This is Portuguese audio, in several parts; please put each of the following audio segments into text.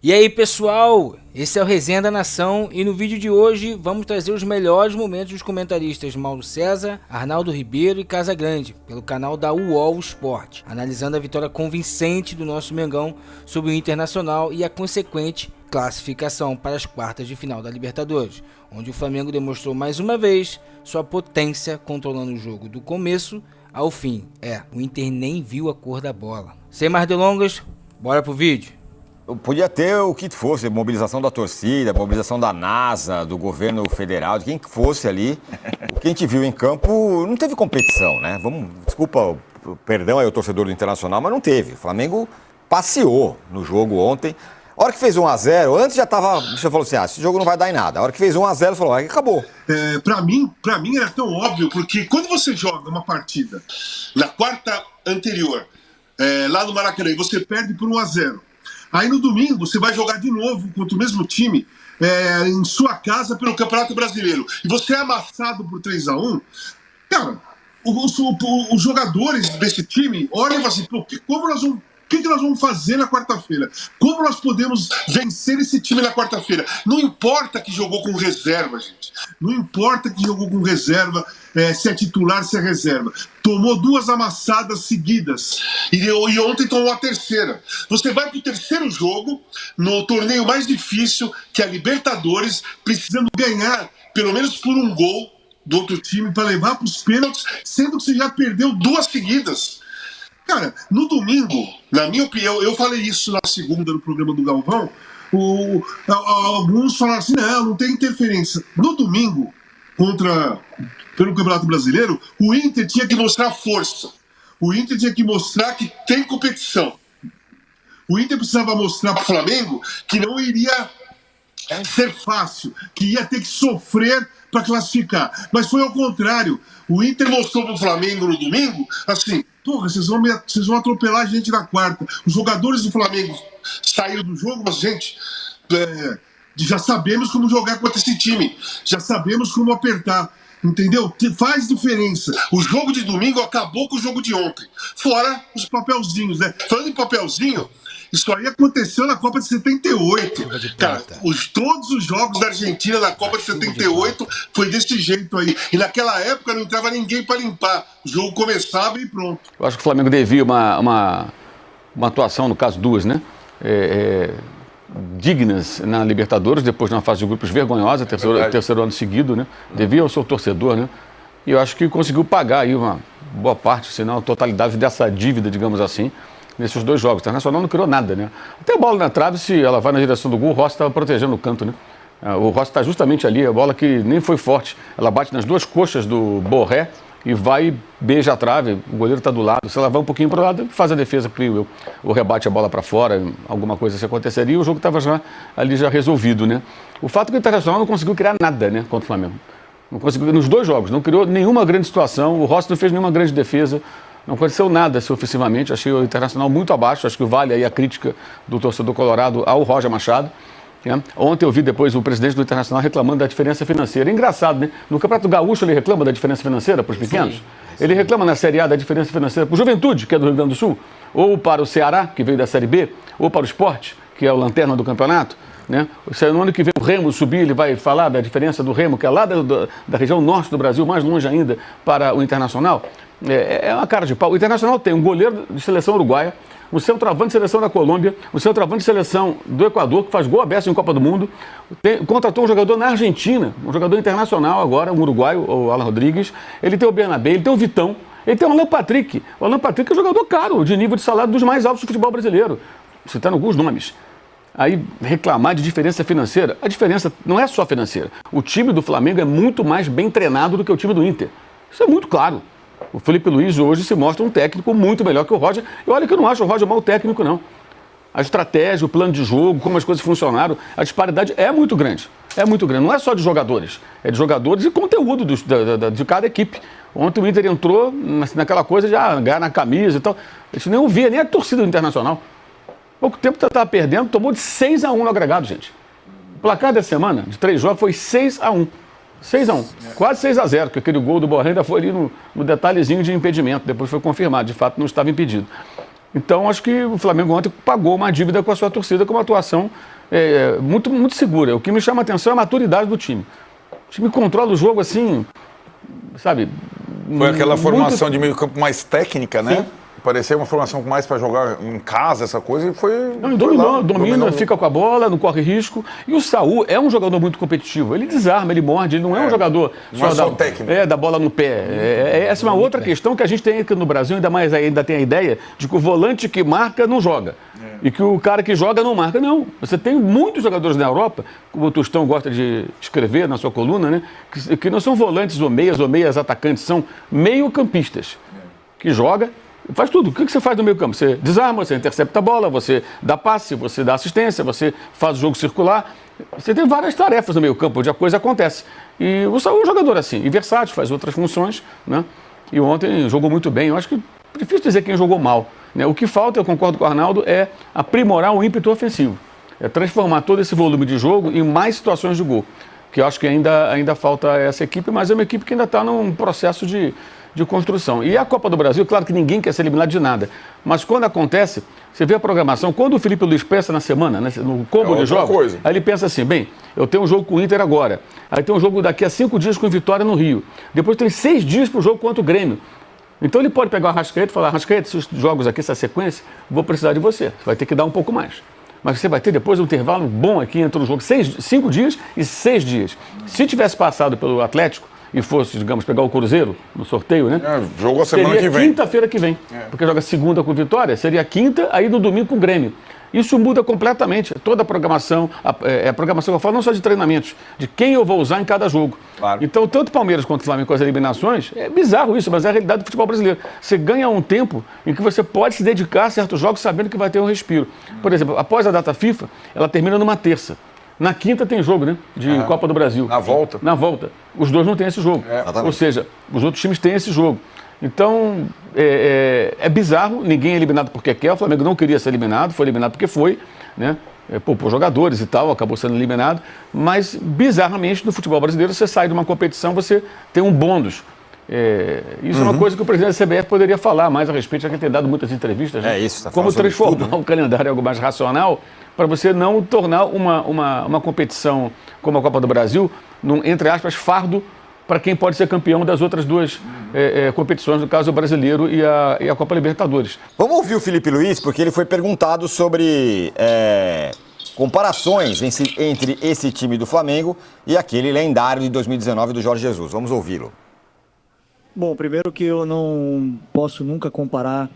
E aí pessoal, esse é o Resenha da Nação e no vídeo de hoje vamos trazer os melhores momentos dos comentaristas Mauro César, Arnaldo Ribeiro e Casagrande, pelo canal da UOL Sport, analisando a vitória convincente do nosso Mengão sobre o Internacional e a consequente classificação para as quartas de final da Libertadores, onde o Flamengo demonstrou mais uma vez sua potência controlando o jogo do começo ao fim. O Inter nem viu a cor da bola. Sem mais delongas, bora pro vídeo. Podia ter o que fosse, mobilização da torcida, mobilização da NASA, do governo federal, de quem que fosse ali. O que a gente viu em campo não teve competição, né? Desculpa, perdão aí o torcedor do Internacional, mas não teve. O Flamengo passeou no jogo ontem. A hora que fez 1-0, antes já tava, você falou assim, esse jogo não vai dar em nada. A hora que fez 1-0, falou, aí acabou. Pra mim era tão óbvio, porque quando você joga uma partida na quarta anterior, lá no Maracanã, e você perde por 1-0, aí no domingo você vai jogar de novo contra o mesmo time em sua casa pelo Campeonato Brasileiro, e você é amassado por 3-1, cara, os jogadores desse time olham e falam assim, pô, o que nós vamos fazer na quarta-feira? Como nós podemos vencer esse time na quarta-feira? Não importa que jogou com reserva, gente. Não importa que jogou com reserva, se é titular, se é reserva. Tomou 2 amassadas seguidas. E ontem tomou a terceira. Você vai para o terceiro jogo, no torneio mais difícil, que é a Libertadores, precisando ganhar pelo menos por um gol do outro time para levar para os pênaltis, sendo que você já perdeu 2 seguidas. Cara, no domingo, na minha opinião, eu falei isso na segunda no programa do Galvão, alguns falaram assim, não tem interferência. No domingo, pelo Campeonato Brasileiro, o Inter tinha que mostrar força. O Inter tinha que mostrar que tem competição. O Inter precisava mostrar para o Flamengo que não iria ser fácil, que ia ter que sofrer para classificar. Mas foi ao contrário. O Inter mostrou para o Flamengo no domingo, assim, porra, vocês vão atropelar a gente na quarta. Os jogadores do Flamengo saíram do jogo, mas, gente, já sabemos como jogar contra esse time. Já sabemos como apertar. Entendeu? Faz diferença. O jogo de domingo acabou com o jogo de ontem. Fora os papelzinhos, né? Falando em papelzinho, isso aí aconteceu na Copa de 78. Cara, todos os jogos da Argentina na Copa de 78 foi desse jeito aí. E naquela época não entrava ninguém para limpar. O jogo começava e pronto. Eu acho que o Flamengo devia uma atuação, no caso 2, né? Dignas na Libertadores, depois na fase de grupos vergonhosa, terceiro ano seguido, né? Devia ao seu torcedor, né? E eu acho que conseguiu pagar aí uma boa parte, se não a totalidade dessa dívida, digamos assim, nesses 2 jogos. O Internacional não criou nada, né? Até a bola na trave, se ela vai na direção do gol, o Rossi estava protegendo o canto, né? O Rossi está justamente ali, a bola que nem foi forte. Ela bate nas 2 coxas do Borré e vai, beija a trave, o goleiro está do lado. Se ela vai um pouquinho para o lado, faz a defesa, creio eu. Ou rebate a bola para fora, alguma coisa assim aconteceria, e o jogo estava já resolvido, né? O fato é que o Internacional não conseguiu criar nada, né, contra o Flamengo. Não conseguiu, nos 2 jogos, não criou nenhuma grande situação, o Rossi não fez nenhuma grande defesa. Não aconteceu nada assim, ofensivamente, achei o Internacional muito abaixo, acho que vale aí a crítica do torcedor colorado ao Roger Machado. Né? Ontem eu vi depois o presidente do Internacional reclamando da diferença financeira. É engraçado, né? No Campeonato Gaúcho ele reclama da diferença financeira para os pequenos. Sim. Ele reclama na Série A da diferença financeira para o Juventude, que é do Rio Grande do Sul, ou para o Ceará, que veio da Série B, ou para o Sport, que é o lanterna do campeonato. Né? No ano que vem o Remo subir, ele vai falar da diferença do Remo, que é lá da região norte do Brasil, mais longe ainda, para o Internacional. É uma cara de pau. O Internacional tem um goleiro de seleção uruguaia, um centroavante de seleção da Colômbia, um centroavante de seleção do Equador, que faz gol aberto em Copa do Mundo. Contratou um jogador na Argentina, um jogador internacional agora, um uruguaio, o Alan Rodrigues. Ele tem o Bernabé, ele tem o Vitão, ele tem o Alan Patrick. O Alan Patrick é um jogador caro, de nível de salário dos mais altos do futebol brasileiro. Citando alguns nomes. Aí reclamar de diferença financeira, a diferença não é só financeira. O time do Flamengo é muito mais bem treinado do que o time do Inter. Isso é muito claro. O Felipe Luiz hoje se mostra um técnico muito melhor que o Roger. E olha que eu não acho o Roger mau técnico, não. A estratégia, o plano de jogo, como as coisas funcionaram, a disparidade é muito grande. É muito grande. Não é só de jogadores. É de jogadores e conteúdo de cada equipe. Ontem o Inter entrou naquela coisa de ganhar na camisa e tal. A gente nem ouvia nem a torcida do Internacional. Pouco tempo estava perdendo, tomou de 6-1 no agregado, gente. O placar dessa semana, de 3 jogos, foi 6-1. 6-1, quase 6-0, porque aquele gol do Borré ainda foi ali no detalhezinho de impedimento, depois foi confirmado, de fato não estava impedido. Então, acho que o Flamengo ontem pagou uma dívida com a sua torcida com uma atuação muito, muito segura. O que me chama a atenção é a maturidade do time. O time controla o jogo assim, sabe? Foi aquela muito... formação de meio campo mais técnica, né? Sim. Parecia uma formação mais para jogar em casa, essa coisa, e foi... Não, domina, fica com a bola, não corre risco. E o Saúl é um jogador muito competitivo. Ele desarma, ele morde, ele não é um jogador só técnico. Da bola no pé. Essa é uma outra questão que a gente tem aqui no Brasil, ainda tem a ideia de que o volante que marca não joga. E que o cara que joga não marca. Não. Você tem muitos jogadores na Europa, como o Tostão gosta de escrever na sua coluna, né? Que não são volantes ou meias atacantes, são meio-campistas. Que joga. Faz tudo. O que você faz no meio campo? Você desarma, você intercepta a bola, você dá passe, você dá assistência, você faz o jogo circular. Você tem várias tarefas no meio campo, onde a coisa acontece. E o Saúl é um jogador assim, e versátil, faz outras funções, né? E ontem jogou muito bem. Eu acho que é difícil dizer quem jogou mal, né? O que falta, eu concordo com o Arnaldo, é aprimorar o ímpeto ofensivo. É transformar todo esse volume de jogo em mais situações de gol. Que eu acho que ainda falta essa equipe, mas é uma equipe que ainda está num processo de construção. E a Copa do Brasil, claro que ninguém quer ser eliminado de nada, mas quando acontece, você vê a programação, quando o Felipe Luiz pensa na semana, né, no combo de jogos, aí ele pensa assim, bem, eu tenho um jogo com o Inter agora, aí tem um jogo daqui a 5 dias com Vitória no Rio, depois tem 6 dias para o jogo contra o Grêmio. Então ele pode pegar o Arrascaeta e falar, Arrascaeta, esses jogos aqui, essa sequência, vou precisar de você vai ter que dar um pouco mais. Mas você vai ter depois um intervalo bom aqui entre o jogo, 5 dias e 6 dias. Se tivesse passado pelo Atlético, e fosse, digamos, pegar o Cruzeiro no sorteio, né? Jogou a semana que vem. Seria quinta-feira que vem. Porque joga segunda com Vitória, seria quinta, aí no domingo com o Grêmio. Isso muda completamente toda a programação, a programação que eu falo não só de treinamentos, de quem eu vou usar em cada jogo. Claro. Então, tanto Palmeiras quanto Flamengo com as eliminações, é bizarro isso, mas é a realidade do futebol brasileiro. Você ganha um tempo em que você pode se dedicar a certos jogos sabendo que vai ter um respiro. Por exemplo, após a data FIFA, ela termina numa terça. Na quinta tem jogo, né? De Copa do Brasil. Na volta. Na volta. Os dois não têm esse jogo. Ou seja, os outros times têm esse jogo. Então, é bizarro, ninguém é eliminado porque quer. O Flamengo não queria ser eliminado, foi eliminado porque foi, né? Por jogadores e tal, acabou sendo eliminado. Mas, bizarramente, no futebol brasileiro, você sai de uma competição, você tem um bônus. Isso é uma coisa que o presidente da CBF poderia falar mais a respeito, já que ele tem dado muitas entrevistas. Né? Isso, como transformar o calendário em algo mais racional, para você não tornar uma competição como a Copa do Brasil, entre aspas, fardo para quem pode ser campeão das outras duas competições, no caso o brasileiro e a Copa Libertadores. Vamos ouvir o Felipe Luiz, porque ele foi perguntado sobre comparações entre esse time do Flamengo e aquele lendário de 2019 do Jorge Jesus. Vamos ouvi-lo. Bom, primeiro que eu não posso nunca comparar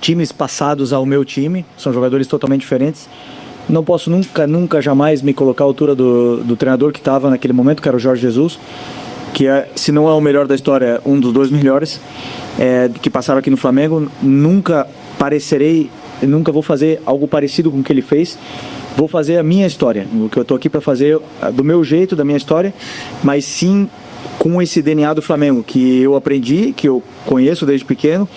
times passados ao meu time, são jogadores totalmente diferentes. Não posso nunca, jamais me colocar à altura do treinador que estava naquele momento, que era o Jorge Jesus, que se não é o melhor da história, um dos 2 melhores que passaram aqui no Flamengo. Nunca vou fazer algo parecido com o que ele fez. Vou fazer a minha história, o que eu estou aqui para fazer do meu jeito, da minha história, mas sim com esse DNA do Flamengo, que eu aprendi, que eu conheço desde pequeno,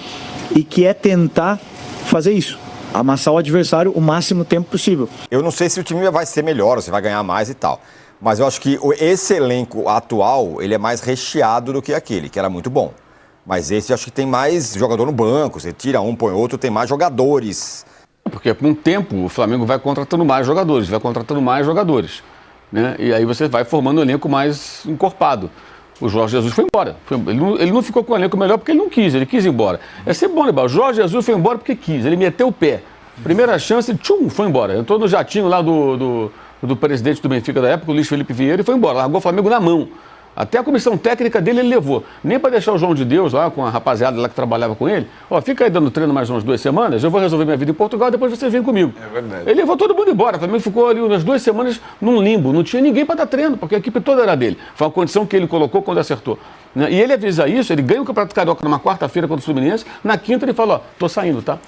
e que é tentar fazer isso, amassar o adversário o máximo tempo possível. Eu não sei se o time vai ser melhor, ou se vai ganhar mais e tal, mas eu acho que esse elenco atual, ele é mais recheado do que aquele, que era muito bom. Mas esse eu acho que tem mais jogador no banco, você tira um, põe outro, tem mais jogadores. Porque com o tempo o Flamengo vai contratando mais jogadores, né? E aí você vai formando um elenco mais encorpado. O Jorge Jesus foi embora. Ele não ficou com o elenco melhor porque ele não quis, ele quis ir embora. É sempre bom lembrar, o Jorge Jesus foi embora porque quis, ele meteu o pé. Primeira chance, foi embora. Entrou no jatinho lá do presidente do Benfica da época, o Luiz Felipe Vieira, e foi embora, largou o Flamengo na mão. Até a comissão técnica dele ele levou. Nem para deixar o João de Deus lá, com a rapaziada lá que trabalhava com ele. Fica aí dando treino mais umas 2 semanas, eu vou resolver minha vida em Portugal, depois você vem comigo. É verdade. Ele levou todo mundo embora. O Flamengo ficou ali umas 2 semanas num limbo. Não tinha ninguém para dar treino, porque a equipe toda era dele. Foi uma condição que ele colocou quando acertou. E ele avisa isso, ele ganha o Campeonato Carioca numa quarta-feira contra o Fluminense, na quinta ele fala, tô saindo, tá?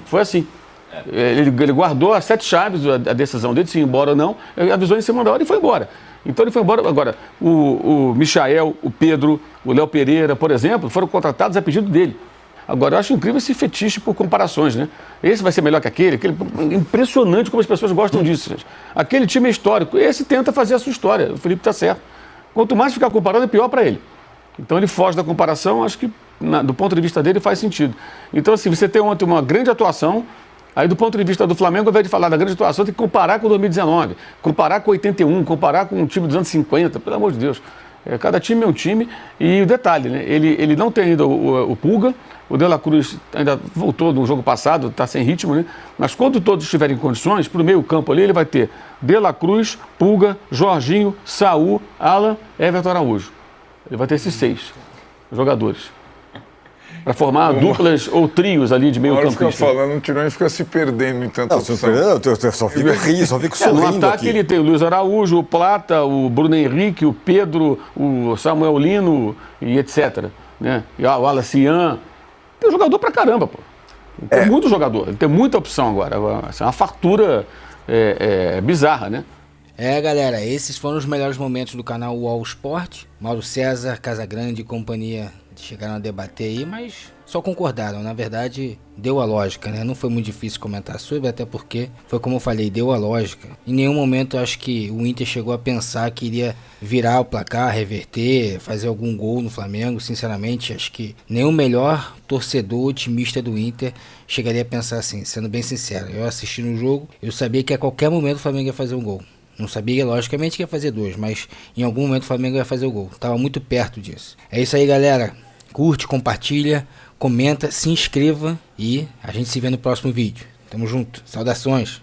Foi assim. Ele guardou as 7 chaves, a decisão dele, se ir embora ou não, avisou em cima da hora e foi embora. Então ele foi embora. Agora, o Michael, o Pedro, o Léo Pereira, por exemplo, foram contratados a pedido dele. Agora, eu acho incrível esse fetiche por comparações, né? Esse vai ser melhor que aquele. Impressionante como as pessoas gostam disso, gente. Aquele time é histórico. Esse tenta fazer a sua história. O Felipe está certo. Quanto mais ficar comparando, é pior para ele. Então ele foge da comparação, acho que do ponto de vista dele, faz sentido. Então, assim, você tem ontem uma grande atuação, aí do ponto de vista do Flamengo, ao invés de falar da grande atuação, tem que comparar com 2019, comparar com 81, comparar com um time dos anos 50, pelo amor de Deus. Cada time é um time, e o detalhe, né? Ele não tem ainda o Pulga, o De La Cruz ainda voltou no jogo passado, está sem ritmo, né? Mas quando todos estiverem em condições, para o meio campo ali, ele vai ter De La Cruz, Pulga, Jorginho, Saul, Alan, Everton Araújo. Ele vai ter esses 6 jogadores. Para formar duplas ou trios ali de meio campo. Fica falando, o Tironi fica se perdendo em tanta opção. Eu só fico rindo, só fico sorrindo no ataque aqui. ele tem o Luiz Araújo, o Plata, o Bruno Henrique, o Pedro, o Samuel Lino e etc. Né? E o Alacian. Tem jogador pra caramba, pô. Tem muito jogador, tem muita opção agora. É uma fartura bizarra, né? Galera, esses foram os melhores momentos do canal UOL Sport. Mauro César, Casagrande e companhia chegaram a debater aí, mas só concordaram. Na verdade, deu a lógica, né? Não foi muito difícil comentar sobre, até porque foi como eu falei, deu a lógica. Em nenhum momento eu acho que o Inter chegou a pensar que iria virar o placar, reverter, fazer algum gol no Flamengo. Sinceramente, acho que nem o melhor torcedor otimista do Inter chegaria a pensar assim, sendo bem sincero. Eu assisti no jogo, eu sabia que a qualquer momento o Flamengo ia fazer um gol. Não sabia, logicamente, que ia fazer 2, mas em algum momento o Flamengo ia fazer o gol. Tava muito perto disso. É isso aí, galera. Curte, compartilha, comenta, se inscreva e a gente se vê no próximo vídeo. Tamo junto. Saudações.